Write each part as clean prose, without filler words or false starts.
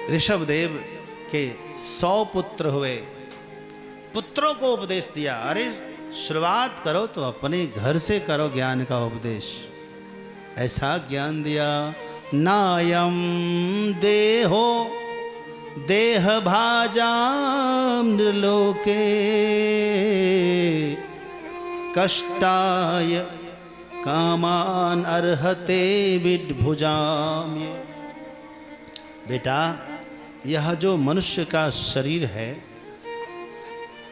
ऋषभदेव के 100 पुत्र हुए, पुत्रों को उपदेश दिया। अरे शुरुआत करो तो अपने घर से करो ज्ञान का उपदेश। ऐसा ज्ञान दिया, नायम देहो देह भाजाम नृलोके कष्टाय कामान अर्हते विद्भुजाम। बेटा, यह जो मनुष्य का शरीर है,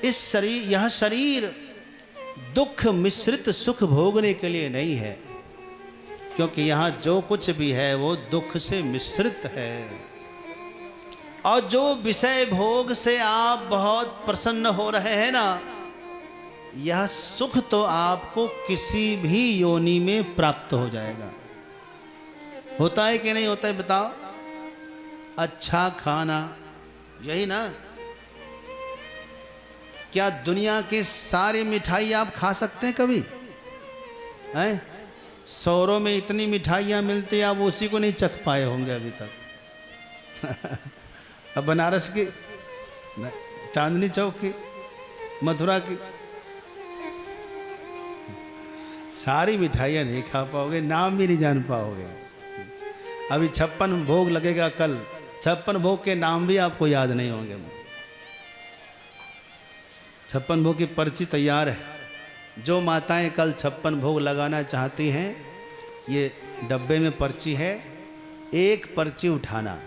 यह शरीर दुख मिश्रित सुख भोगने के लिए नहीं है, क्योंकि यहाँ जो कुछ भी है वो दुख से मिश्रित है। और जो विषय भोग से आप बहुत प्रसन्न हो रहे हैं ना, यह सुख तो आपको किसी भी योनि में प्राप्त हो जाएगा। होता है कि नहीं होता है बताओ? अच्छा खाना, यही ना। क्या दुनिया के सारी मिठाई आप खा सकते हैं कभी? हैं? शहरों में इतनी मिठाइयाँ मिलती हैं, आप उसी को नहीं चख पाए होंगे अभी तक। अब बनारस की, चांदनी चौक की, मथुरा की सारी मिठाइयाँ नहीं खा पाओगे, नाम भी नहीं जान पाओगे। अभी 56 भोग लगेगा कल, 56 भोग के नाम भी आपको याद नहीं होंगे। 56 भोग की पर्ची तैयार है। जो माताएं कल 56 भोग लगाना चाहती हैं, ये डब्बे में पर्ची है, एक पर्ची उठाना।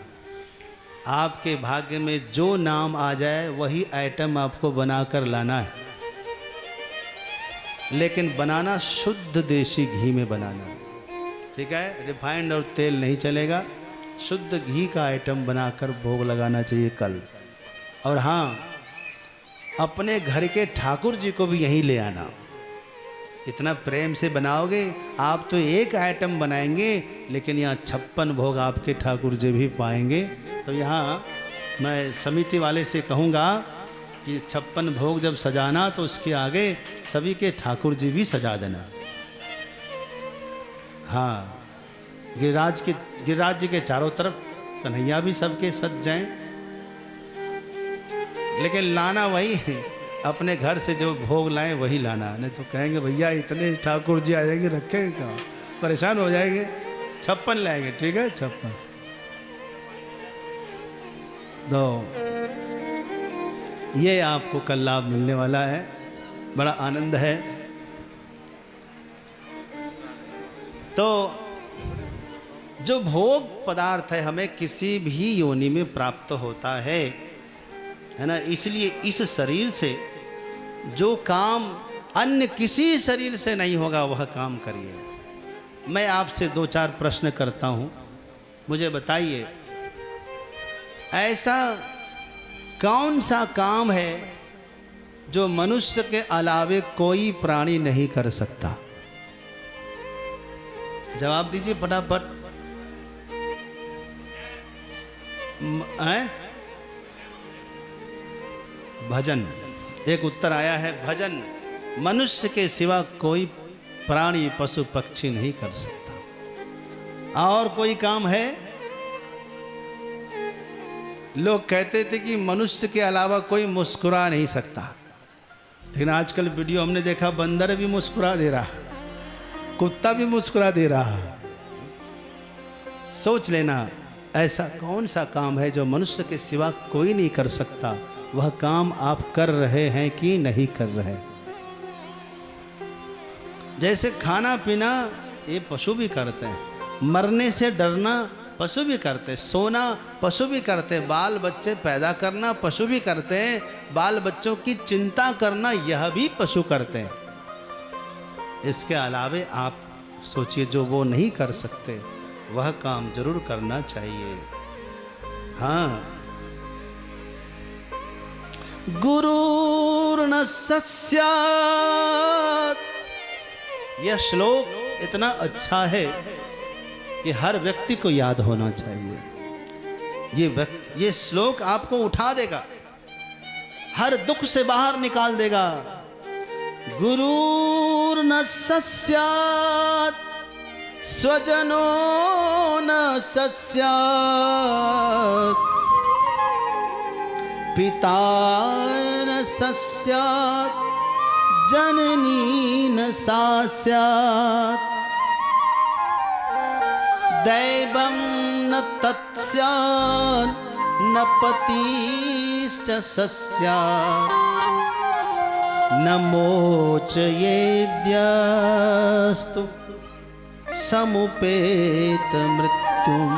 आपके भाग्य में जो नाम आ जाए वही आइटम आपको बनाकर लाना है, लेकिन बनाना शुद्ध देसी घी में बनाना, ठीक है? रिफाइंड और तेल नहीं चलेगा, शुद्ध घी का आइटम बनाकर भोग लगाना चाहिए कल। और हाँ, अपने घर के ठाकुर जी को भी यहीं ले आना। इतना प्रेम से बनाओगे आप तो एक आइटम बनाएंगे, लेकिन यहाँ 56 भोग आपके ठाकुर जी भी पाएंगे। तो यहाँ मैं समिति वाले से कहूँगा कि 56 भोग जब सजाना तो उसके आगे सभी के ठाकुर जी भी सजा देना। हाँ, गिरिराज जी के चारों तरफ कन्हैया भी सबके सज जाएं, लेकिन लाना वही है, अपने घर से जो भोग लाएं वही लाना। नहीं तो कहेंगे भैया इतने ठाकुर जी आएंगे, रखेंगे कहाँ, परेशान हो जाएंगे। 56 लाएंगे, ठीक है? 56 दो, ये आपको कल लाभ मिलने वाला है। बड़ा आनंद है। तो जो भोग पदार्थ है हमें किसी भी योनि में प्राप्त होता है ना? इसलिए इस शरीर से जो काम अन्य किसी शरीर से नहीं होगा वह काम करिए। मैं आपसे 2-4 प्रश्न करता हूँ, मुझे बताइए ऐसा कौन सा काम है जो मनुष्य के अलावे कोई प्राणी नहीं कर सकता? जवाब दीजिए फटाफट। भजन, एक उत्तर आया है, भजन मनुष्य के सिवा कोई प्राणी पशु पक्षी नहीं कर सकता। और कोई काम है? लोग कहते थे कि मनुष्य के अलावा कोई मुस्कुरा नहीं सकता, लेकिन आजकल वीडियो हमने देखा, बंदर भी मुस्कुरा दे रहा, कुत्ता भी मुस्कुरा दे रहा। सोच लेना ऐसा कौन सा काम है जो मनुष्य के सिवा कोई नहीं कर सकता, वह काम आप कर रहे हैं कि नहीं कर रहे? जैसे खाना पीना ये पशु भी करते हैं, मरने से डरना पशु भी करते हैं, सोना पशु भी करते हैं, बाल बच्चे पैदा करना पशु भी करते हैं, बाल बच्चों की चिंता करना यह भी पशु करते हैं। इसके अलावे आप सोचिए जो वो नहीं कर सकते वह काम जरूर करना चाहिए। हाँ, गुरुर्न सस्यात्, यह श्लोक इतना अच्छा है कि हर व्यक्ति को याद होना चाहिए। ये श्लोक आपको उठा देगा, हर दुख से बाहर निकाल देगा। गुरुर्न सस्यात् स्वजनो न सस्यात् पिता न सस्यात् जननी न सा स्यात् दैवं न तत्स्यात् न पतिश्च सस्यात् न मोचयेद्यस्तु समुपेत मृत्युम्।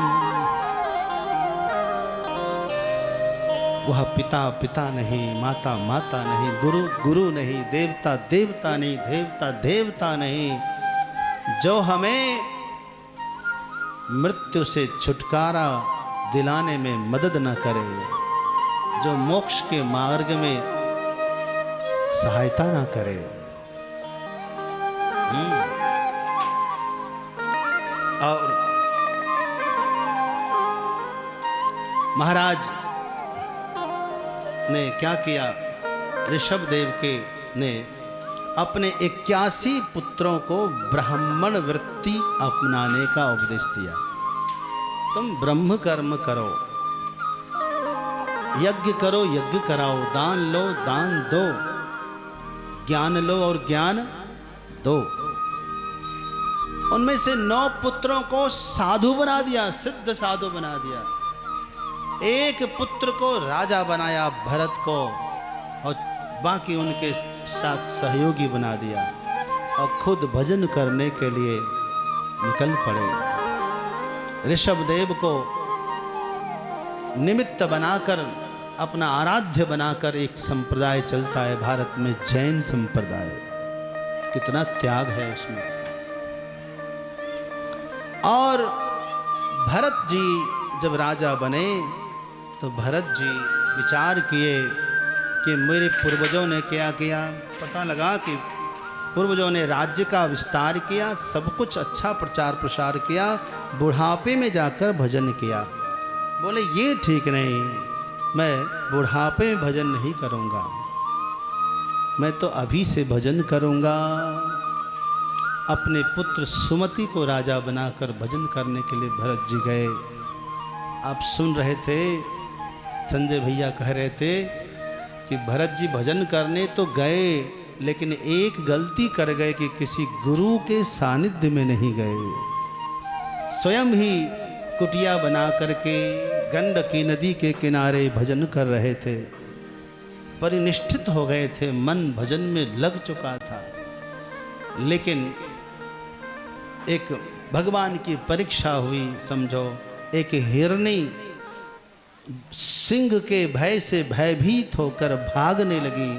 वह पिता पिता नहीं, माता माता नहीं, गुरु गुरु नहीं, देवता देवता नहीं, देवता देवता नहीं, जो हमें मृत्यु से छुटकारा दिलाने में मदद न करे, जो मोक्ष के मार्ग में सहायता ना करे। और महाराज ने क्या किया, ऋषभ देव के ने अपने 81 पुत्रों को ब्राह्मण वृत्ति अपनाने का उपदेश दिया। तुम ब्रह्म कर्म करो, यज्ञ करो, यज्ञ कराओ, दान लो, दान दो, ज्ञान लो और ज्ञान दो। उनमें से 9 पुत्रों को साधु बना दिया, सिद्ध साधु बना दिया। एक पुत्र को राजा बनाया, भरत को, और बाकी उनके साथ सहयोगी बना दिया और खुद भजन करने के लिए निकल पड़े। ऋषभ देव को निमित्त बनाकर, अपना आराध्य बनाकर एक संप्रदाय चलता है भारत में, जैन संप्रदाय। कितना त्याग है उसमें। और भरत जी जब राजा बने तो भरत जी विचार किए कि मेरे पूर्वजों ने क्या किया। पता लगा कि पूर्वजों ने राज्य का विस्तार किया, सब कुछ अच्छा प्रचार प्रसार किया, बुढ़ापे में जाकर भजन किया। बोले ये ठीक नहीं, मैं बुढ़ापे में भजन नहीं करूँगा, मैं तो अभी से भजन करूँगा। अपने पुत्र सुमति को राजा बनाकर भजन करने के लिए भरत जी गए। आप सुन रहे थे, संजय भैया कह रहे थे कि भरत जी भजन करने तो गए, लेकिन एक गलती कर गए कि किसी गुरु के सानिध्य में नहीं गए। स्वयं ही कुटिया बना करके गंडकी नदी के किनारे भजन कर रहे थे, परिनिष्ठित हो गए थे, मन भजन में लग चुका था। लेकिन एक भगवान की परीक्षा हुई, समझो। एक हिरनी सिंह के भय से भयभीत होकर भागने लगी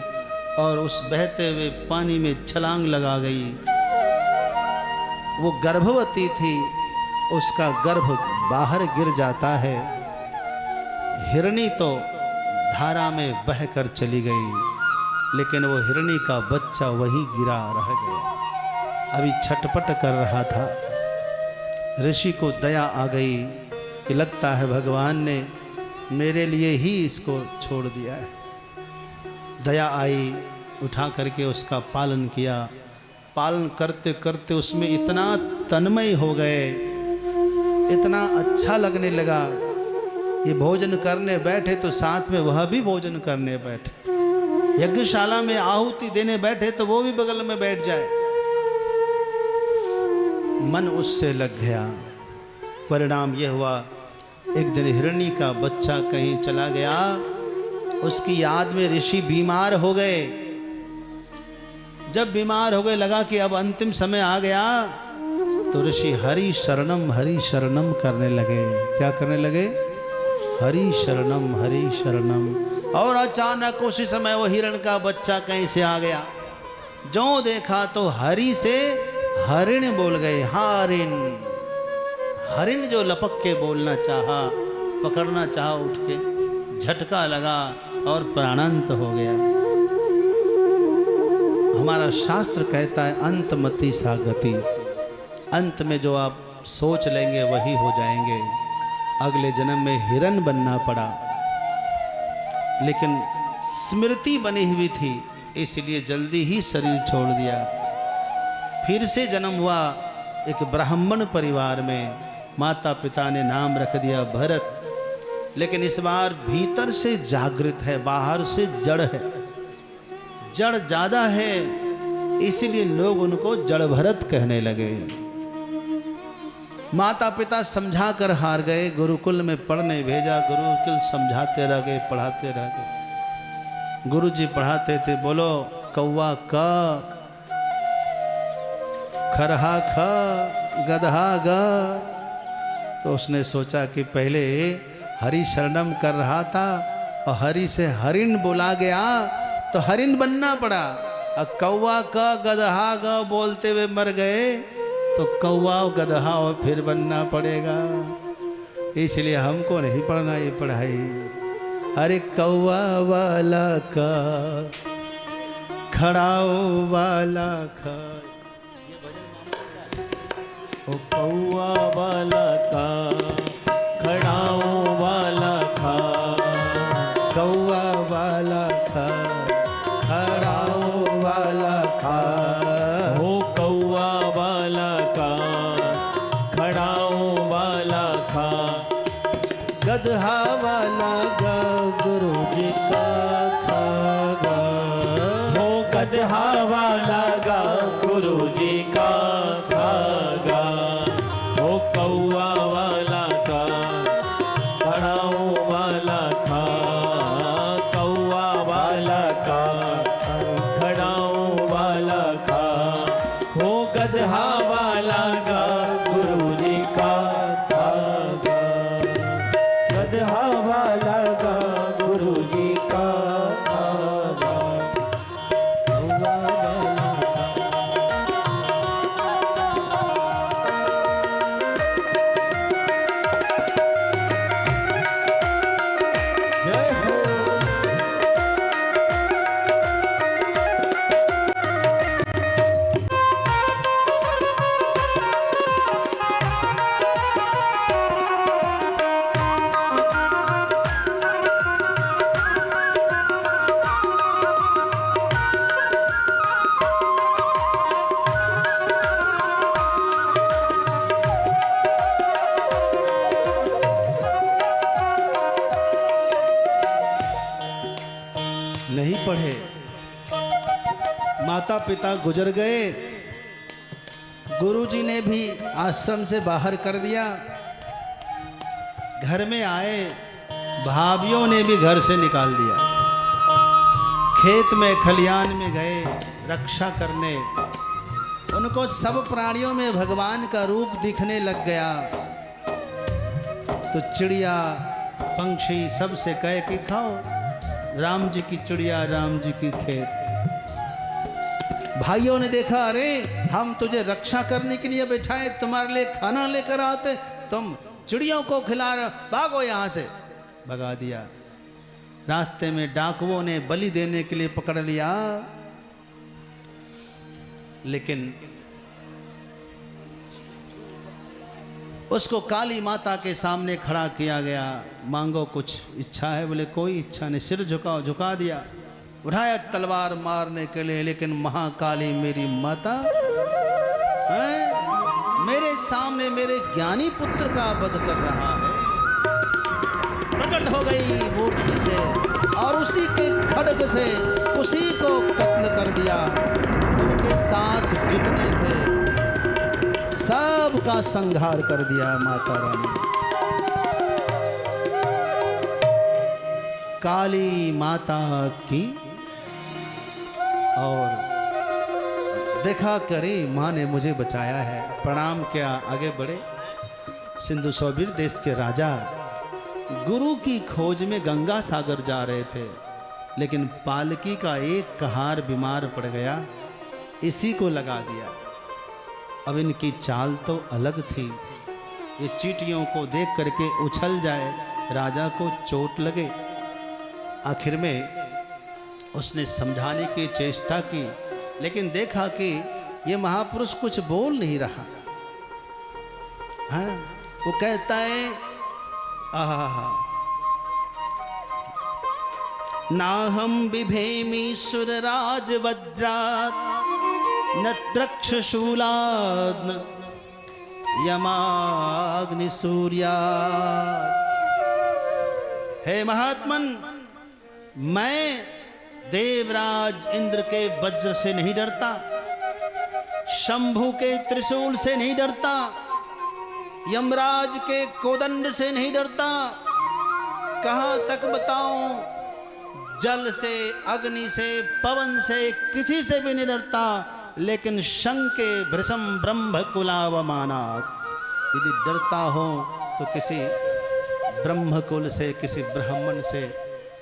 और उस बहते हुए पानी में छलांग लगा गई। वो गर्भवती थी, उसका गर्भ बाहर गिर जाता है। हिरनी तो धारा में बहकर चली गई, लेकिन वो हिरनी का बच्चा वहीं गिरा रह गया, अभी छटपट कर रहा था। ऋषि को दया आ गई कि लगता है भगवान ने मेरे लिए ही इसको छोड़ दिया है। दया आई, उठा करके उसका पालन किया। पालन करते करते उसमें इतना तन्मय हो गए, इतना अच्छा लगने लगा। ये भोजन करने बैठे तो साथ में वह भी भोजन करने बैठे, यज्ञशाला में आहुति देने बैठे तो वो भी बगल में बैठ जाए। मन उससे लग गया। परिणाम यह हुआ, एक दिन हिरणी का बच्चा कहीं चला गया, उसकी याद में ऋषि बीमार हो गए। जब बीमार हो गए, लगा कि अब अंतिम समय आ गया, तो ऋषि हरि शरणम करने लगे। क्या करने लगे? हरि शरणम। और अचानक उसी समय वो हिरण का बच्चा कहीं से आ गया। जो देखा तो हरि से हरिण बोल गए। हरिण जो लपक के बोलना चाहा, पकड़ना चाहा, उठ के झटका लगा और प्राणांत हो गया। हमारा शास्त्र कहता है अंतमति सा गति, अंत में जो आप सोच लेंगे वही हो जाएंगे। अगले जन्म में हिरण बनना पड़ा, लेकिन स्मृति बनी हुई थी, इसलिए जल्दी ही शरीर छोड़ दिया। फिर से जन्म हुआ एक ब्राह्मण परिवार में। माता पिता ने नाम रख दिया भरत, लेकिन इस बार भीतर से जागृत है, बाहर से जड़ है। जड़ ज्यादा है, इसीलिए लोग उनको जड़ भरत कहने लगे। माता पिता समझा कर हार गए, गुरुकुल में पढ़ने भेजा, गुरुकुल समझाते रह गए, पढ़ाते रह गए। गुरुजी पढ़ाते थे, बोलो कौवा का, खरहा ख, गधा ग। तो उसने सोचा कि पहले हरि शरणम कर रहा था और हरि से हरिण बोला गया तो हरिण बनना पड़ा। और कौवा का गधा ग बोलते हुए मर गए तो कौवा गधा और फिर बनना पड़ेगा। इसलिए हमको नहीं पढ़ना ये पढ़ाई। अरे कौवा वाला का, खड़ाओ वाला खा, ओ कौवा वाला का, खड़ाओ वाला खा, कौवा वाला खा, खड़ाओ वाला खा। ओ कौवा वाला का, खड़ाओ वाला खा, गधा वाला गा, गुरु जी का खा गा। ओ गधा वाला गा, गुरु जी का खा गा। ओ कौवा वाला का, खड़ाओ वाला खा, कौवा वाला का, खड़ाओ वाला खा। ओ गधा वाला गा, गुरु जी का खा गा। गधा वाला गा, गुरु जी का खा गा। कौवा वाला जय हो। नहीं पढ़े, माता पिता गुजर गए, गुरुजी ने भी आश्रम से बाहर कर दिया। घर में आए, भाभियों ने भी घर से निकाल दिया। खेत में खलियान में गए रक्षा करने, उनको सब प्राणियों में भगवान का रूप दिखने लग गया। तो चिड़िया पंछी सबसे कहे कि खाओ, राम जी की चिड़िया, राम जी की खेत। भाइयों ने देखा, अरे हम तुझे रक्षा करने के लिए बैठाए, तुम्हारे लिए खाना लेकर आते, तुम चिड़ियों को खिला रहे, भागो यहां से। भगा दिया। रास्ते में डाकुओं ने बलि देने के लिए पकड़ लिया, लेकिन उसको काली माता के सामने खड़ा किया गया। मांगो कुछ इच्छा है? बोले कोई इच्छा नहीं। सिर झुकाओ, झुका दिया। उठाया तलवार मारने के लिए, लेकिन महाकाली मेरी माता है, मेरे सामने मेरे ज्ञानी पुत्र का वध कर रहा है। प्रकट हो गई मूर्ति से और उसी के खड्ग से उसी को कत्ल कर दिया। उनके साथ जितने थे सब का संहार कर दिया माता रानी। काली माता की। और देखा करे माँ ने मुझे बचाया है, प्रणाम किया, आगे बढ़े। सिंधु सौबीर देश के राजा गुरु की खोज में गंगा सागर जा रहे थे, लेकिन पालकी का एक कहार बीमार पड़ गया, इसी को लगा दिया। अब इनकी चाल तो अलग थी, ये चींटियों को देख करके उछल जाए, राजा को चोट लगे। आखिर में उसने समझाने की चेष्टा की, लेकिन देखा कि ये महापुरुष कुछ बोल नहीं रहा। हाँ, वो कहता है आहा, ना हम बिभेमी सुरराज वज्रात न त्रक्षशूलाद न यमाग्नि सूर्यात्। हे महात्मन, मैं देवराज इंद्र के वज्र से नहीं डरता, शंभु के त्रिशूल से नहीं डरता, यमराज के कोदंड से नहीं डरता। कहाँ तक बताऊं, जल से, अग्नि से, पवन से, किसी से भी नहीं डरता। लेकिन शंके भृशम ब्रह्म कुलावमानात्, यदि डरता हो तो किसी ब्रह्मकुल से, किसी ब्राह्मण से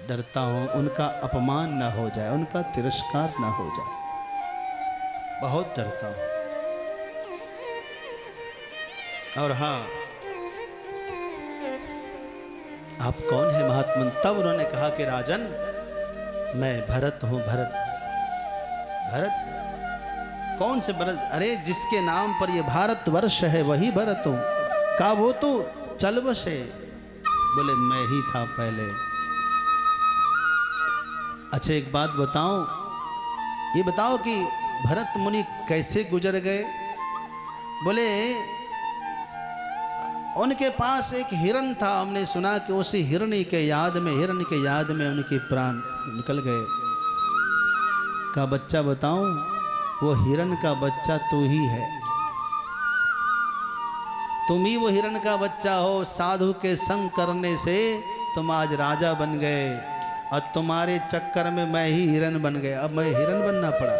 डरता हूं, उनका अपमान ना हो जाए, उनका तिरस्कार ना हो जाए, बहुत डरता हूं। और हाँ, आप कौन है महात्मन? तब उन्होंने कहा कि राजन, मैं भरत हूं। भरत? भरत? कौन से भरत? अरे जिसके नाम पर ये भारत वर्ष है वही भरत हूं। कहा वो तो चल बसे। बोले मैं ही था पहले। अच्छा एक बात बताओ, ये बताओ कि भरत मुनि कैसे गुजर गए? बोले उनके पास एक हिरण था, हमने सुना कि उसी हिरणी के याद में, हिरण के याद में उनके प्राण निकल गए। का बच्चा बताऊं, वो हिरण का बच्चा तू ही है। तुम ही वो हिरण का बच्चा हो। साधु के संग करने से तुम आज राजा बन गए, और तुम्हारे चक्कर में मैं ही हिरण बन गया। अब मैं हिरण बनना पड़ा।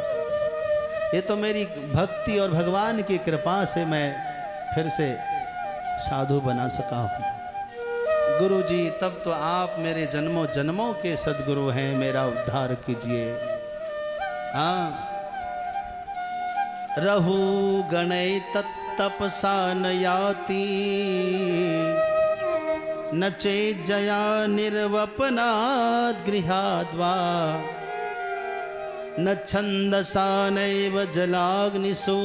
ये तो मेरी भक्ति और भगवान की कृपा से मैं फिर से साधु बना सका हूँ। गुरु जी, तब तो आप मेरे जन्मों जन्मों के सद्गुरु हैं, मेरा उद्धार कीजिए। हाँ, रहु गणै तत्तपसा न याति, न चेज्जया निर्वपनाद् गृहाद्वा, न छन्दसा नैव जलाग्निसूर्यात्,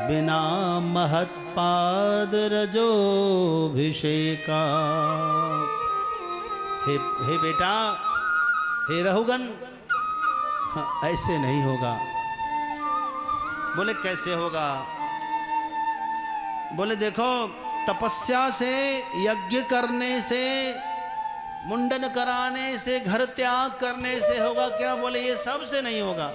बिना महत्पाद रजोभिषेका। हे बेटा, हे रहुगन, हाँ, ऐसे नहीं होगा। बोले कैसे होगा? बोले देखो, तपस्या से, यज्ञ करने से, मुंडन कराने से, घर त्याग करने से होगा क्या? बोले ये सब से नहीं होगा।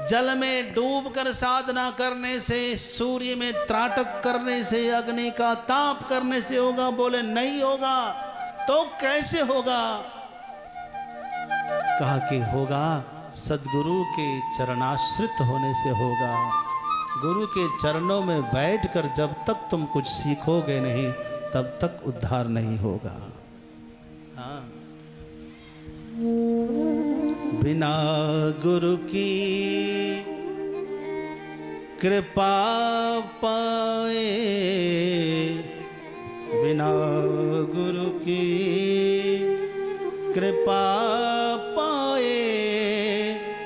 जल में डूबकर साधना करने से, सूर्य में त्राटक करने से, अग्नि का ताप करने से होगा? बोले नहीं होगा। तो कैसे होगा? कहा कि होगा सद्गुरु के चरणाश्रित होने से होगा। गुरु के चरणों में बैठकर जब तक तुम कुछ सीखोगे नहीं, तब तक उद्धार नहीं होगा। हाँ, बिना गुरु की कृपा पाए, बिना गुरु की कृपा पाए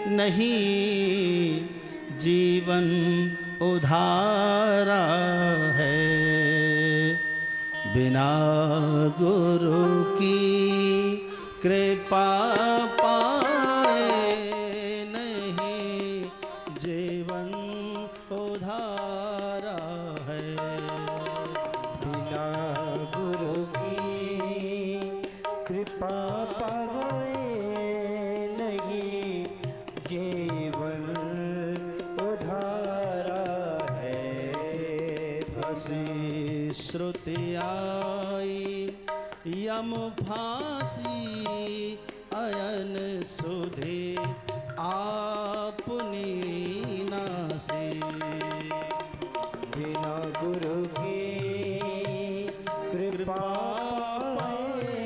नहीं जीवन उधारा है। बिना गुरु की कृपा पाए नहीं जीवन उधारा है। बिना गुरु की कृपा पाए नहीं जीवन उधारा है। फंसी श्रुति आई यम फांसी अयन सुधे आपनी नासी। बिना गुरु की कृपा पाए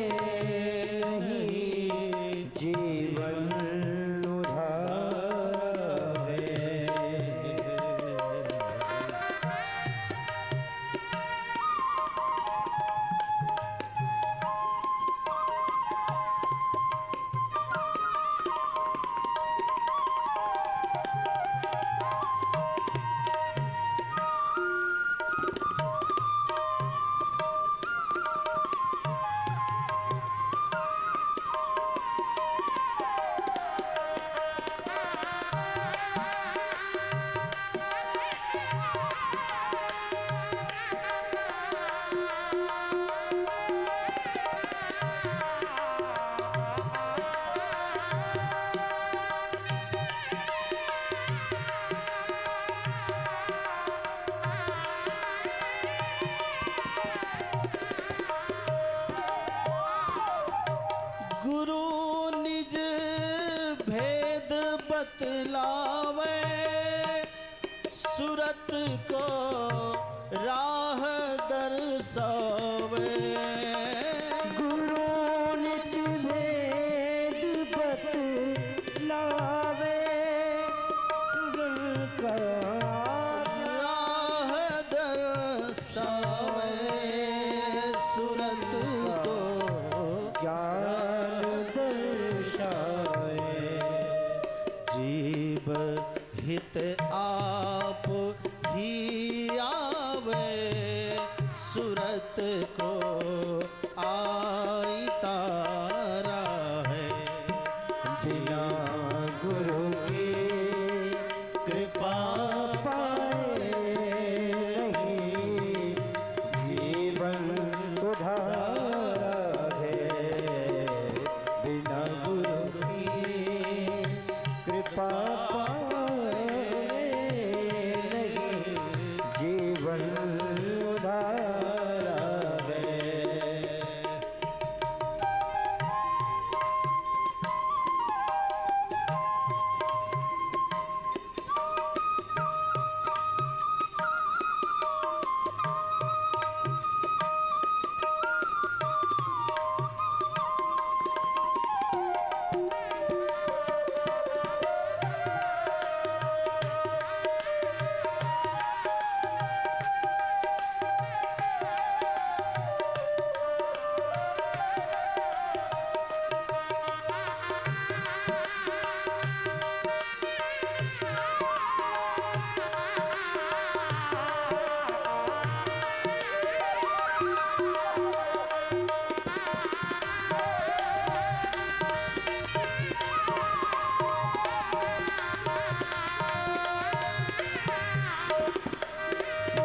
नहीं जीवन उधार है। को राह दर्शावे। गुरु निज भेद बतलावे, जिनका राह दर्शावे, सूरत को ज्ञान दर्शाए। जीव हित आप ही आवे, सूरत को आई तारा है। बिना गुरु की कृपा पाए नहीं, जीवन उधार है। बिना गुरु की कृपा पाए नहीं, जीवन उधार है।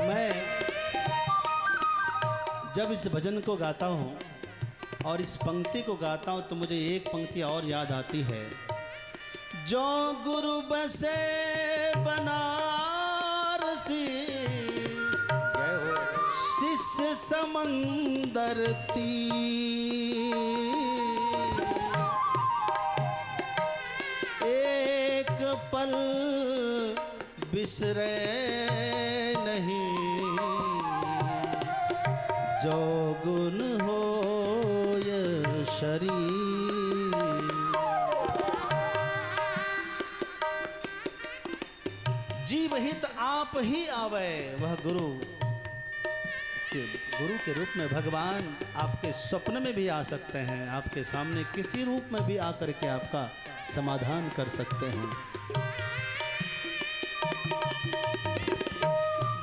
मैं जब इस भजन को गाता हूँ और इस पंक्ति को गाता हूँ तो मुझे एक पंक्ति और याद आती है। जो गुरु बसे बनारसी, शिष्य समंदर तीर, एक पल बिसरे नहीं, जो गुण हो ये शरीर। जीव हित आप ही आवे, वह गुरु के रूप में भगवान आपके स्वप्न में भी आ सकते हैं, आपके सामने किसी रूप में भी आकर के आपका समाधान कर सकते हैं।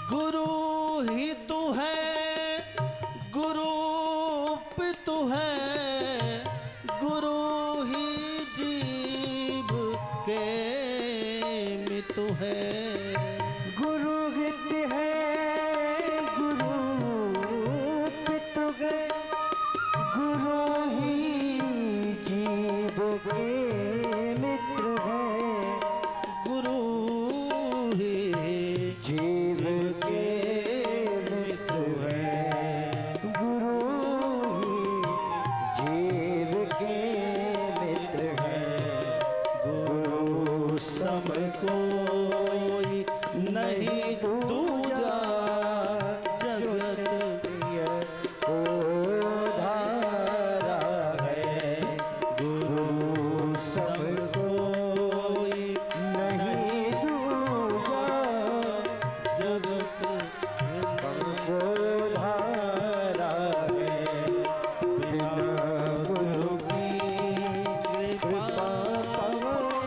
गुरु ही तू है, गुरु पितु है, गुरु ही जीव के मितु है। गुरु हित है, गुरु पितु है, गुरु ही जीव के मित्र है। गुरु ही जीव के मित्र है, गुरु ही जीव के मित्र है। गुरु सब कोई नहीं दूजा, जगत को धारा है। गुरु सब कोई नहीं दूजा, जगत को धारा है। बिना गुरु की कृपा पाए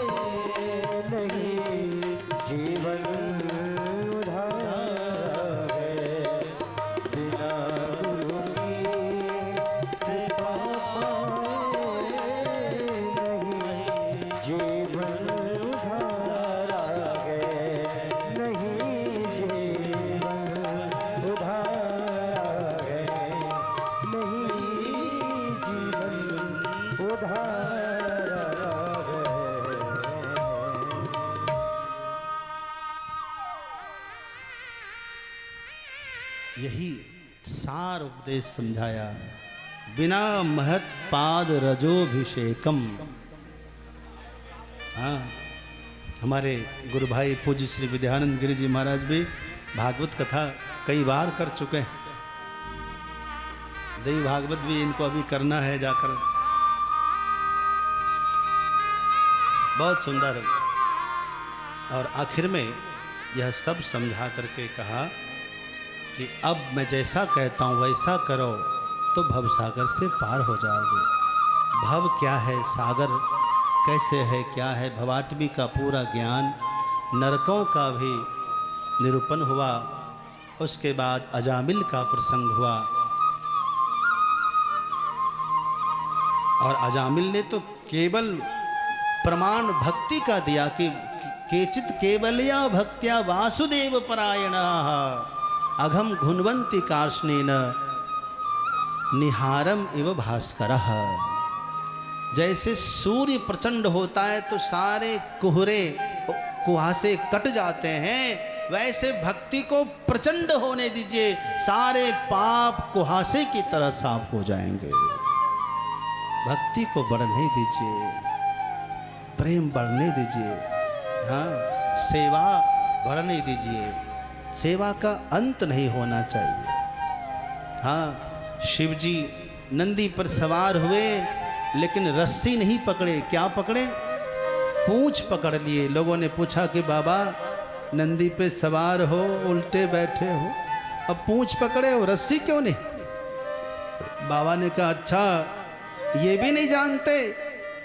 नहीं, जीवन उधार है। बिना गुरु की कृपा पाए नहीं, जीवन उधार है। नहीं, जीवन उधार है। नहीं, जीवन उधार है। यही सार उपदेश समझाया। बिना महत पाद रजोभिषेकम। हाँ, हमारे गुरु भाई पूज्य श्री विद्यानंद गिरि जी महाराज भी भागवत कथा कई बार कर चुके हैं। देवी भागवत भी इनको अभी करना है जाकर। बहुत सुंदर। और आखिर में यह सब समझा करके कहा कि अब मैं जैसा कहता हूँ वैसा करो तो भव सागर से पार हो जाओगे। भव क्या है, सागर कैसे है, क्या है, भवाटवी का पूरा ज्ञान, नरकों का भी निरूपण हुआ। उसके बाद अजामिल का प्रसंग हुआ और अजामिल ने तो केवल प्रमाण भक्ति का दिया कि केचित केवलया भक्त्या वासुदेव परायणाः अघम घुन्वन्ति कार्ष्णेन निहारम इव भास्करः। जैसे सूर्य प्रचंड होता है तो सारे कुहासे कट जाते हैं, वैसे भक्ति को प्रचंड होने दीजिए, सारे पाप कुहासे की तरह साफ हो जाएंगे। भक्ति को बढ़ने दीजिए, प्रेम बढ़ने दीजिए, हाँ, सेवा बढ़ने दीजिए। सेवा का अंत नहीं होना चाहिए। हाँ, शिवजी नंदी पर सवार हुए लेकिन रस्सी नहीं पकड़े। क्या पकड़े? पूंछ पकड़ लिए। लोगों ने पूछा कि बाबा नंदी पे सवार हो, उल्टे बैठे हो, अब पूंछ पकड़े हो, रस्सी क्यों नहीं? बाबा ने कहा अच्छा ये भी नहीं जानते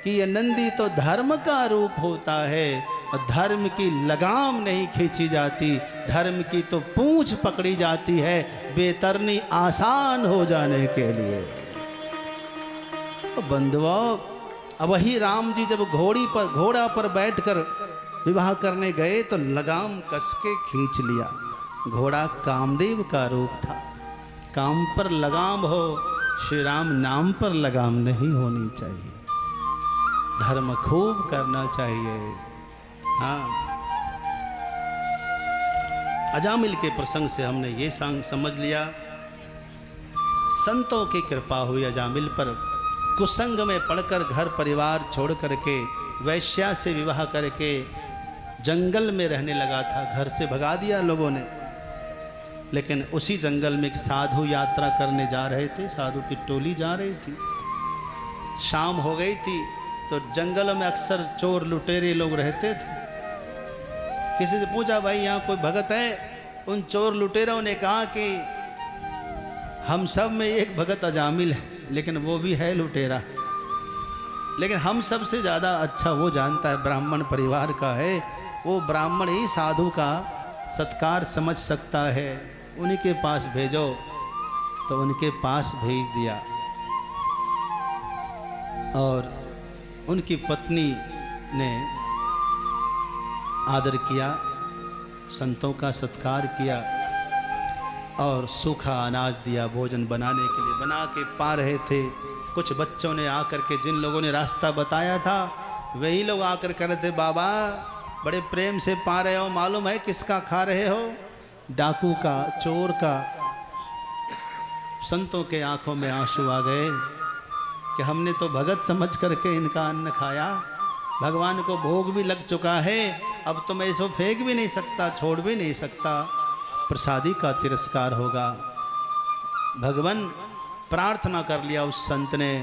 कि ये नंदी तो धर्म का रूप होता है और धर्म की लगाम नहीं खींची जाती, धर्म की तो पूंछ पकड़ी जाती है बेतरनी आसान हो जाने के लिए। तो बंधुओं, अब वही राम जी जब घोड़ा पर बैठकर विवाह करने गए तो लगाम कस के खींच लिया। घोड़ा कामदेव का रूप था। काम पर लगाम हो, श्री राम नाम पर लगाम नहीं होनी चाहिए। धर्म खूब करना चाहिए। हाँ, अजामिल के प्रसंग से हमने ये समझ लिया, संतों की कृपा हुई अजामिल पर। कुसंग में पड़कर घर परिवार छोड़ करके वैश्या से विवाह करके जंगल में रहने लगा था। घर से भगा दिया लोगों ने, लेकिन उसी जंगल में एक साधु यात्रा करने जा रहे थे। साधु की टोली जा रही थी, शाम हो गई थी, तो जंगलों में अक्सर चोर लुटेरे लोग रहते थे। किसी से पूछा भाई यहाँ कोई भगत है? उन चोर लुटेरों ने कहा कि हम सब में एक भगत अजामिल है, लेकिन वो भी है लुटेरा, लेकिन हम सबसे ज़्यादा अच्छा वो जानता है, ब्राह्मण परिवार का है, वो ब्राह्मण ही साधु का सत्कार समझ सकता है, उन्हीं के पास भेजो। तो उनके पास भेज दिया और उनकी पत्नी ने आदर किया, संतों का सत्कार किया और सूखा अनाज दिया भोजन बनाने के लिए। बना के पा रहे थे, कुछ बच्चों ने आकर के, जिन लोगों ने रास्ता बताया था वही लोग आकर कह रहे थे बाबा बड़े प्रेम से पा रहे हो, मालूम है किसका खा रहे हो? डाकू का, चोर का। संतों के आंखों में आंसू आ गए कि हमने तो भगत समझ करके इनका अन्न खाया, भगवान को भोग भी लग चुका है, अब तो मैं इसको फेंक भी नहीं सकता, छोड़ भी नहीं सकता, प्रसादी का तिरस्कार होगा। भगवान प्रार्थना कर लिया उस संत ने,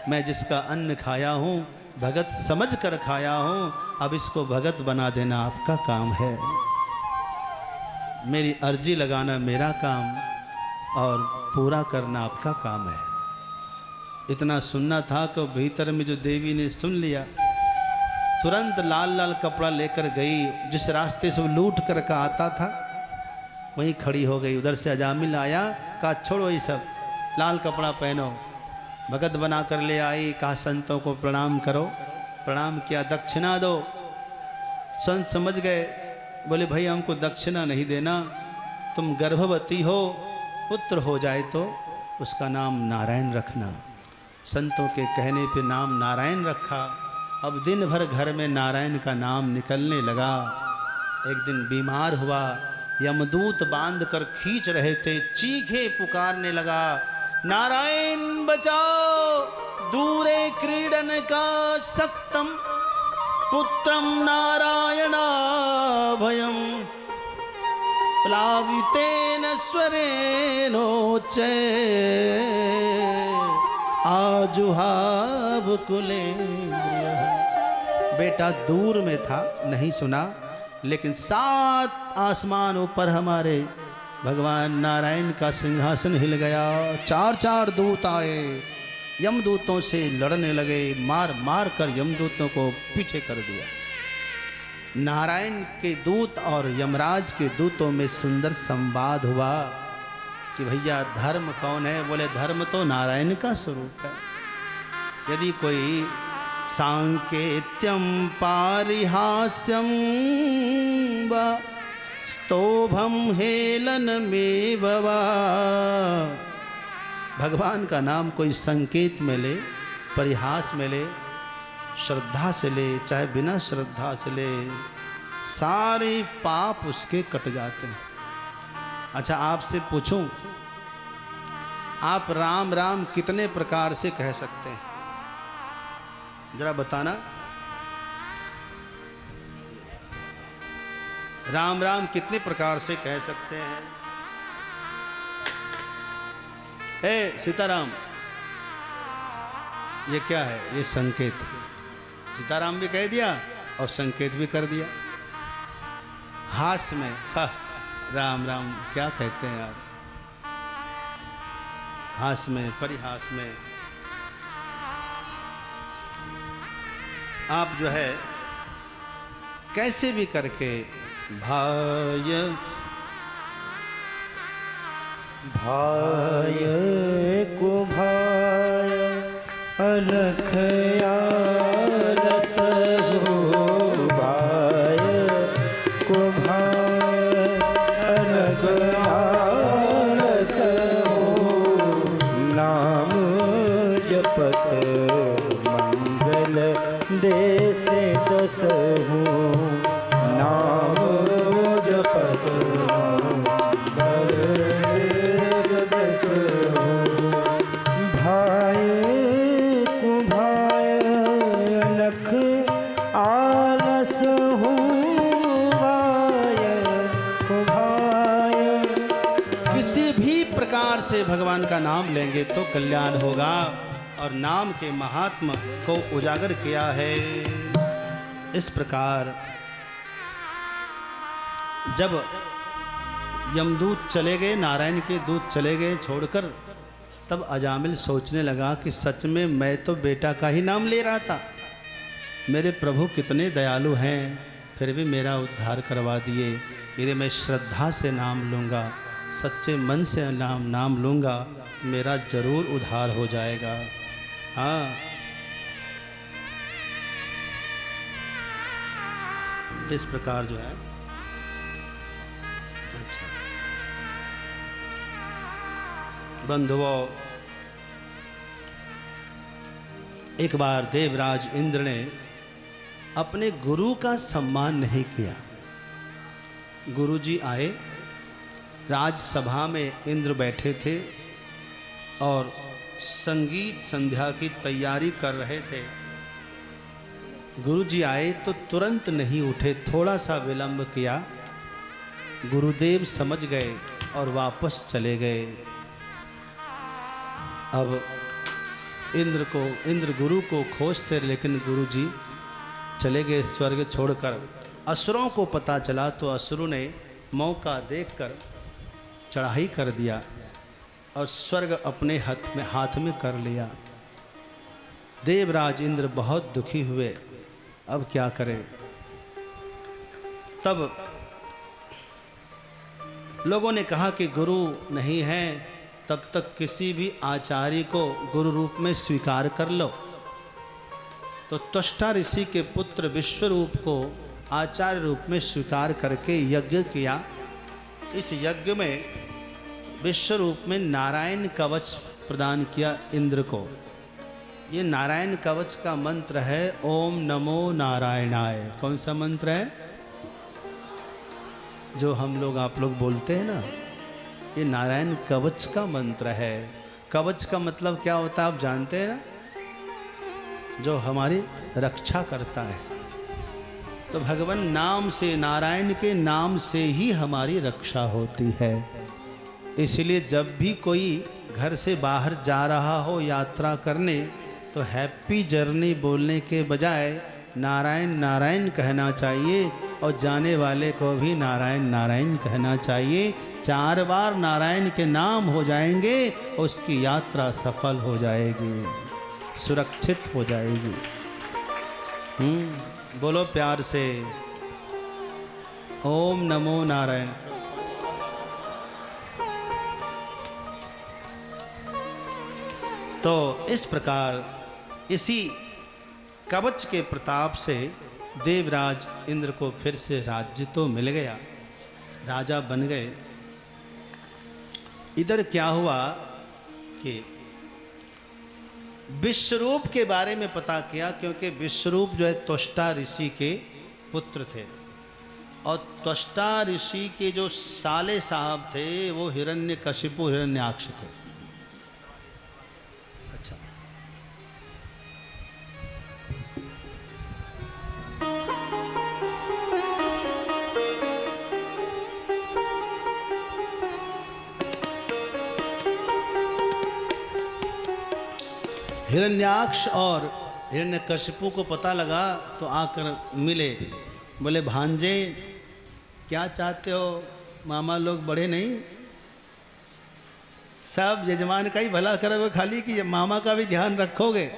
मैं जिसका अन्न खाया हूँ भगत समझ कर खाया हूँ, अब इसको भगत बना देना आपका काम है, मेरी अर्जी लगाना मेरा काम और पूरा करना आपका काम है। इतना सुनना था कि भीतर में जो देवी ने सुन लिया, तुरंत लाल लाल कपड़ा लेकर गई, जिस रास्ते से लूट कर का आता था वहीं खड़ी हो गई। उधर से अजामिल आया, कहा छोड़ो ये सब, लाल कपड़ा पहनो। भगत बना कर ले आई, कहा संतों को प्रणाम करो। प्रणाम किया, दक्षिणा दो। संत समझ गए, बोले भाई हमको दक्षिणा नहीं देना, तुम गर्भवती हो, पुत्र हो जाए तो उसका नाम नारायण रखना। संतों के कहने पे नाम नारायण रखा। अब दिन भर घर में नारायण का नाम निकलने लगा। एक दिन बीमार हुआ, यमदूत बांध कर खींच रहे थे, चीखे पुकारने लगा, नारायण बचाओ, दूरे क्रीडन का सक्तम पुत्रम नारायणा भयम। प्लावितेन स्वरेणोच्चे आजुहाव कुलेन्द्रियः। बेटा दूर में था, नहीं सुना, लेकिन 7 आसमानों पर हमारे भगवान नारायण का सिंहासन हिल गया। 4 दूत आए, यमदूतों से लड़ने लगे, मार मार कर यमदूतों को पीछे कर दिया। नारायण के दूत और यमराज के दूतों में सुंदर संवाद हुआ कि भैया धर्म कौन है? बोले धर्म तो नारायण का स्वरूप है। यदि कोई सांकेत्यम पारिहास्यम वा स्तोभम हेलनमेव वा, भगवान का नाम कोई संकेत में ले, परिहास में ले, श्रद्धा से ले, चाहे बिना श्रद्धा से ले, सारे पाप उसके कट जाते हैं। अच्छा आपसे पूछूं, आप राम राम कितने प्रकार से कह सकते हैं? जरा बताना। राम राम कितने प्रकार से कह सकते हैं? हे सीताराम, ये क्या है? ये संकेत। सीताराम भी कह दिया और संकेत भी कर दिया। हास्य में राम राम क्या कहते हैं आप? हास्य में, परिहास में आप जो है कैसे भी करके भाय भाय को भाय अलख आलस हो, भाय को भाय अलख आलस हो, नाम जपत मंगल देश दसहु, नाम जपत मंगल देश दसहु, भाय को भाय अलख आलस हो, भाय को भाय। किसी भी प्रकार से भगवान का नाम लेंगे तो कल्याण होगा। और नाम के महात्मा को उजागर किया है इस प्रकार। जब यमदूत चले गए, नारायण के दूत चले गए छोड़कर, तब अजामिल सोचने लगा कि सच में मैं तो बेटा का ही नाम ले रहा था। मेरे प्रभु कितने दयालु हैं, फिर भी मेरा उद्धार करवा दिए। यदि मैं श्रद्धा से नाम लूँगा, सच्चे मन से नाम लूँगा, मेरा जरूर उद्धार हो जाएगा। हाँ, इस प्रकार जो है। अच्छा बंधुओं, एक बार देवराज इंद्र ने अपने गुरु का सम्मान नहीं किया। गुरुजी आए, राजसभा में इंद्र बैठे थे और संगीत संध्या की तैयारी कर रहे थे। गुरुजी आए तो तुरंत नहीं उठे, थोड़ा सा विलंब किया। गुरुदेव समझ गए और वापस चले गए। अब इंद्र गुरु को खोजते, लेकिन गुरुजी चले गए स्वर्ग छोड़कर। असुरों को पता चला तो असुरों ने मौका देखकर चढ़ाई कर दिया और स्वर्ग अपने हाथ में कर लिया। देवराज इंद्र बहुत दुखी हुए, अब क्या करें। तब लोगों ने कहा कि गुरु नहीं है, तब तक किसी भी आचार्य को गुरु रूप में स्वीकार कर लो। तो त्वष्टा ऋषि के पुत्र विश्वरूप को आचार्य रूप में स्वीकार करके यज्ञ किया। इस यज्ञ में विश्वरूप में नारायण कवच प्रदान किया इंद्र को। ये नारायण कवच का मंत्र है ओम नमो नारायणाय। कौन सा मंत्र है? जो हम लोग आप लोग बोलते हैं ना, ये नारायण कवच का मंत्र है। कवच का मतलब क्या होता है आप जानते हैं ना? जो हमारी रक्षा करता है। तो भगवान नाम से, नारायण के नाम से ही हमारी रक्षा होती है। इसलिए जब भी कोई घर से बाहर जा रहा हो यात्रा करने, तो हैप्पी जर्नी बोलने के बजाय नारायण नारायण कहना चाहिए, और जाने वाले को भी नारायण नारायण कहना चाहिए। 4 बार नारायण के नाम हो जाएंगे, उसकी यात्रा सफल हो जाएगी, सुरक्षित हो जाएगी। बोलो प्यार से, ओम नमो नारायण। तो इस प्रकार इसी कवच के प्रताप से देवराज इंद्र को फिर से राज्य तो मिल गया, राजा बन गए। इधर क्या हुआ कि विश्वरूप के बारे में पता किया, क्योंकि विश्वरूप जो है त्वष्टा ऋषि के पुत्र थे, और त्वष्टा ऋषि के जो साले साहब थे वो हिरण्यकशिपु हिरण्याक्ष थे। अच्छा, हिरण्याक्ष और हिरण्यकशिपु को पता लगा तो आकर मिले, बोले भांजे क्या चाहते हो, मामा लोग बड़े नहीं, सब यजमान का ही भला करोगे खाली कि मामा का भी ध्यान रखोगे?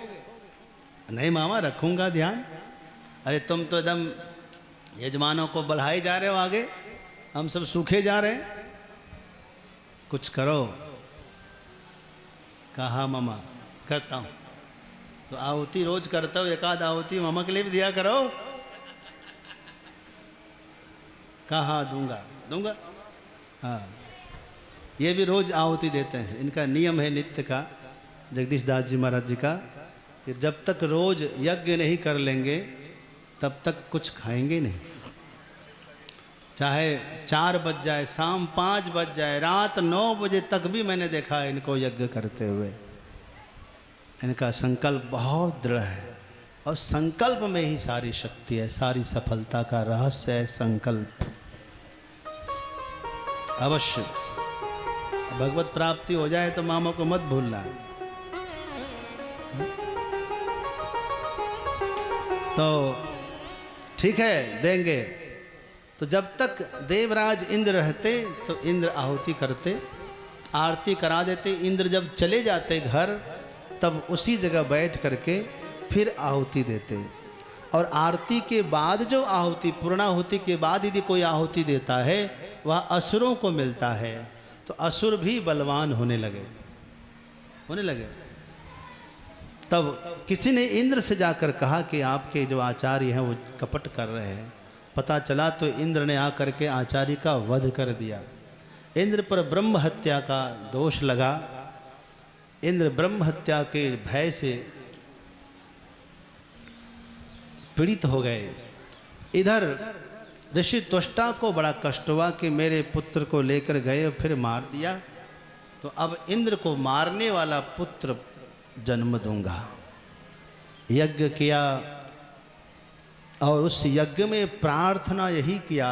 नहीं मामा रखूंगा ध्यान। अरे तुम तो एकदम यजमानों को बढ़ाए जा रहे हो आगे, हम सब सूखे जा रहे हैं, कुछ करो। कहा मामा करता हूँ, तो आहुति रोज करता हूँ, एक आध आहुति मामा के लिए भी दिया करो। कहा दूंगा दूंगा, हाँ ये भी रोज आहुति देते हैं, इनका नियम है नित्य का, जगदीश दास जी महाराज जी का, कि जब तक रोज यज्ञ नहीं कर लेंगे तब तक कुछ खाएंगे नहीं। चाहे 4 बज जाए, शाम 5 बज जाए, रात 9 बजे तक भी मैंने देखा है इनको यज्ञ करते हुए। इनका संकल्प बहुत दृढ़ है, और संकल्प में ही सारी शक्ति है, सारी सफलता का रहस्य है संकल्प। अवश्य भगवत प्राप्ति हो जाए तो मामा को मत भूलना। तो ठीक है देंगे। तो जब तक देवराज इंद्र रहते तो इंद्र आहुति करते, आरती करा देते। इंद्र जब चले जाते घर तब उसी जगह बैठ करके फिर आहुति देते। और आरती के बाद जो आहुति, पूर्णाहुति के बाद यदि कोई आहुति देता है वह असुरों को मिलता है, तो असुर भी बलवान होने लगे। तब किसी ने इंद्र से जाकर कहा कि आपके जो आचार्य हैं वो कपट कर रहे हैं। पता चला तो इंद्र ने आकर के आचार्य का वध कर दिया। इंद्र पर ब्रह्म हत्या का दोष लगा। इंद्र ब्रह्म हत्या के भय से पीड़ित हो गए। इधर ऋषि त्वष्टा को बड़ा कष्ट हुआ कि मेरे पुत्र को लेकर गए फिर मार दिया, तो अब इंद्र को मारने वाला पुत्र जन्म दूंगा। यज्ञ किया और उस यज्ञ में प्रार्थना यही किया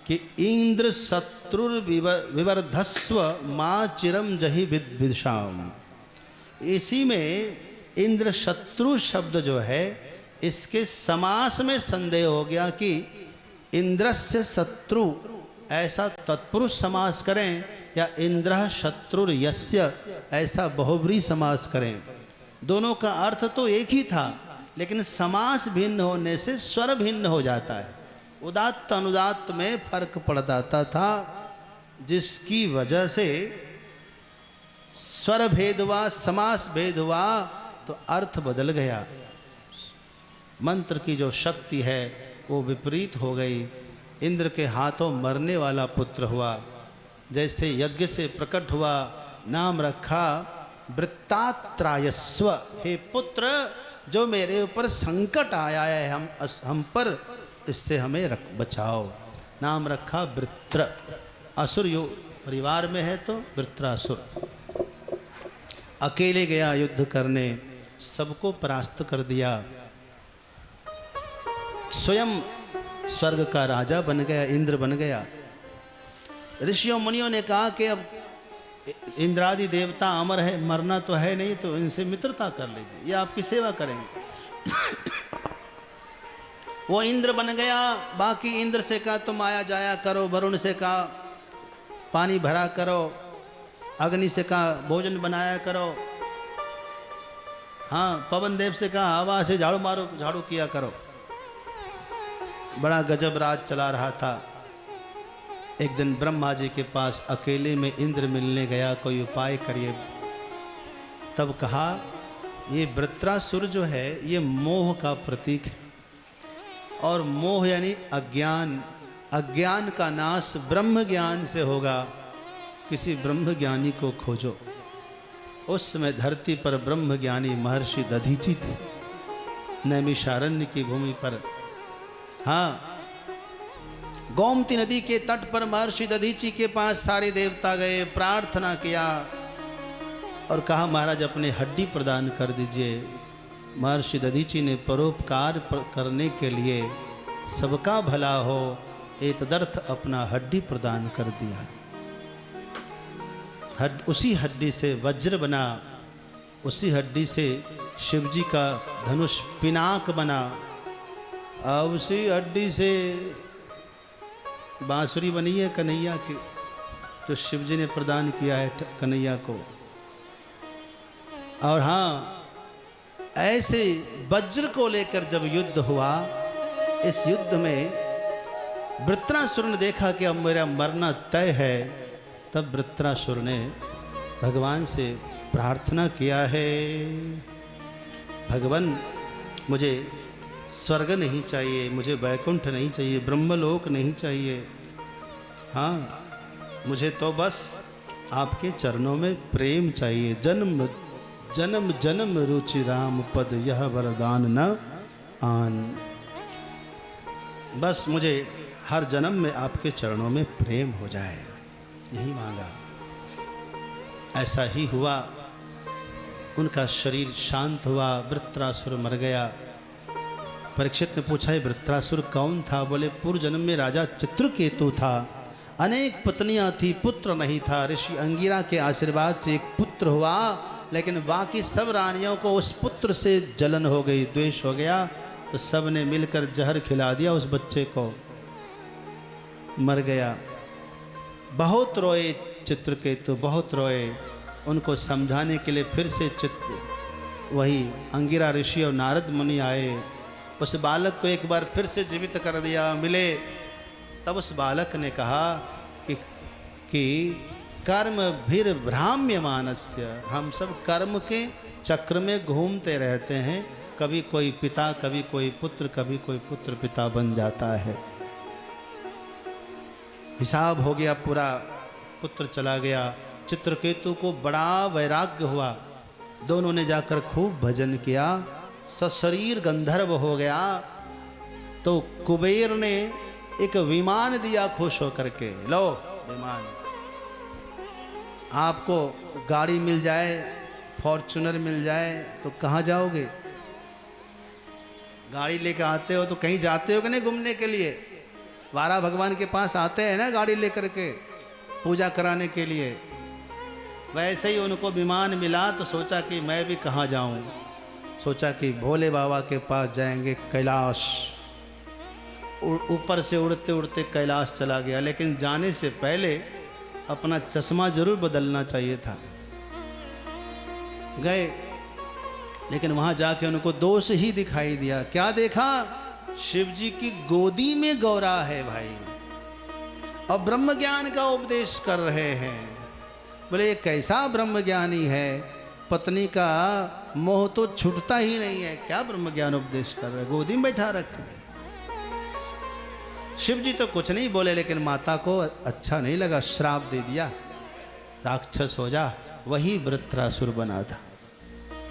कि इंद्र शत्रुर विवर्धस्व मां चिरम जहि विद्विषाम। इसी में इंद्र शत्रु शब्द जो है इसके समास में संदेह हो गया कि इंद्रस्य शत्रु ऐसा तत्पुरुष समास करें या इंद्र शत्रुर यस्य ऐसा बहुब्री समास करें। दोनों का अर्थ तो एक ही था, लेकिन समास भिन्न होने से स्वर भिन्न हो जाता है। उदात्त अनुदात्त में फर्क पड़ जाता था, जिसकी वजह से स्वर भेद हुआ, समास भेद हुआ तो अर्थ बदल गया। मंत्र की जो शक्ति है वो विपरीत हो गई। इंद्र के हाथों मरने वाला पुत्र हुआ। जैसे यज्ञ से प्रकट हुआ, नाम रखा वृत्तात्रायस्व। हे पुत्र, जो मेरे ऊपर संकट आया है हम पर, इससे हमें बचाओ। नाम रखा वृत्र। असुर यो परिवार में है तो वृत्रासुर। अकेले गया युद्ध करने, सबको परास्त कर दिया। स्वयं स्वर्ग का राजा बन गया, इंद्र बन गया। ऋषियों मुनियों ने कहा कि अब इंद्रादि देवता अमर है, मरना तो है नहीं, तो इनसे मित्रता कर लीजिए, ये आपकी सेवा करेंगे। वो इंद्र बन गया। बाकी इंद्र से कहा तुम आया जाया करो, वरुण से कहा पानी भरा करो, अग्नि से कहा भोजन बनाया करो, हाँ पवन देव से कहा हवा से झाड़ू मारो, झाड़ू किया करो। बड़ा गजब राज चला रहा था। एक दिन ब्रह्मा जी के पास अकेले में इंद्र मिलने गया, कोई उपाय करिए। तब कहा ये वृत्रासुर जो है ये मोह का प्रतीक है, और मोह यानी अज्ञान। अज्ञान का नाश ब्रह्म ज्ञान से होगा, किसी ब्रह्म ज्ञानी को खोजो। उस समय धरती पर ब्रह्म ज्ञानी महर्षि दधीचि थे, नैमिषारण्य की भूमि पर। हाँ, गोमती नदी के तट पर महर्षि दधीचि के पास सारे देवता गए, प्रार्थना किया और कहा महाराज अपने हड्डी प्रदान कर दीजिए। महर्षि दधीचि ने परोपकार करने के लिए, सबका भला हो एतदर्थ अपना हड्डी प्रदान कर दिया। उसी हड्डी से वज्र बना, उसी हड्डी से शिवजी का धनुष पिनाक बना, और उसी हड्डी से बांसुरी बनी है कन्हैया की, जो शिवजी ने प्रदान किया है कन्हैया को। और हाँ, ऐसे वज्र को लेकर जब युद्ध हुआ, इस युद्ध में वृत्रासुर ने देखा कि अब मेरा मरना तय है। तब वृत्रासुर ने भगवान से प्रार्थना किया है, भगवान मुझे स्वर्ग नहीं चाहिए, मुझे वैकुंठ नहीं चाहिए, ब्रह्मलोक नहीं चाहिए, हाँ मुझे तो बस आपके चरणों में प्रेम चाहिए। जन्म जन्म जन्म रुचि राम पद, यह वरदान न आन। बस मुझे हर जन्म में आपके चरणों में प्रेम हो जाए, यही मांगा। ऐसा ही हुआ, उनका शरीर शांत हुआ, वृत्रासुर मर गया। परीक्षित ने पूछा है वृत्रासुर कौन था? बोले पूर्व जन्म में राजा चित्रकेतु था, अनेक पत्नियां थी, पुत्र नहीं था। ऋषि अंगिरा के आशीर्वाद से एक पुत्र हुआ, लेकिन बाकी सब रानियों को उस पुत्र से जलन हो गई, द्वेष हो गया, तो सब ने मिलकर जहर खिला दिया उस बच्चे को, मर गया। बहुत रोए चित्रकेतु, बहुत रोए। उनको समझाने के लिए फिर से वही अंगिरा ऋषि और नारद मुनि आए, उस बालक को एक बार फिर से जीवित कर दिया, मिले। तब उस बालक ने कहा कि कर्म भीर भ्राम्य मानस्य, हम सब कर्म के चक्र में घूमते रहते हैं, कभी कोई पिता, कभी कोई पुत्र, कभी कोई पुत्र पिता बन जाता है। हिसाब हो गया पूरा, पुत्र चला गया। चित्रकेतु को बड़ा वैराग्य हुआ, दोनों ने जाकर खूब भजन किया, सशरीर गंधर्व हो गया। तो कुबेर ने एक विमान दिया खुश होकर के, लो विमान, आपको गाड़ी मिल जाए, फॉर्चूनर मिल जाए तो कहाँ जाओगे? गाड़ी लेकर आते हो तो कहीं जाते हो कि नहीं घूमने के लिए? वारा भगवान के पास आते हैं ना गाड़ी लेकर के पूजा कराने के लिए। वैसे ही उनको विमान मिला तो सोचा कि मैं भी कहाँ जाऊं, सोचा कि भोले बाबा के पास जाएंगे, कैलाश। ऊपर से उड़ते उड़ते कैलाश चला गया, लेकिन जाने से पहले अपना चश्मा जरूर बदलना चाहिए था। गए, लेकिन वहां जाके उनको दोष ही दिखाई दिया। क्या देखा? शिव जी की गोदी में गौरा है भाई, और ब्रह्म ज्ञान का उपदेश कर रहे हैं। बोले ये कैसा ब्रह्म ज्ञानी है, पत्नी का मोह तो छूटता ही नहीं है, क्या ब्रह्म ज्ञान उपदेश कर रहे, गोदी में बैठा रखे। शिव जी तो कुछ नहीं बोले, लेकिन माता को अच्छा नहीं लगा, श्राप दे दिया, राक्षस हो जा। वही वृत्रासुर बना था।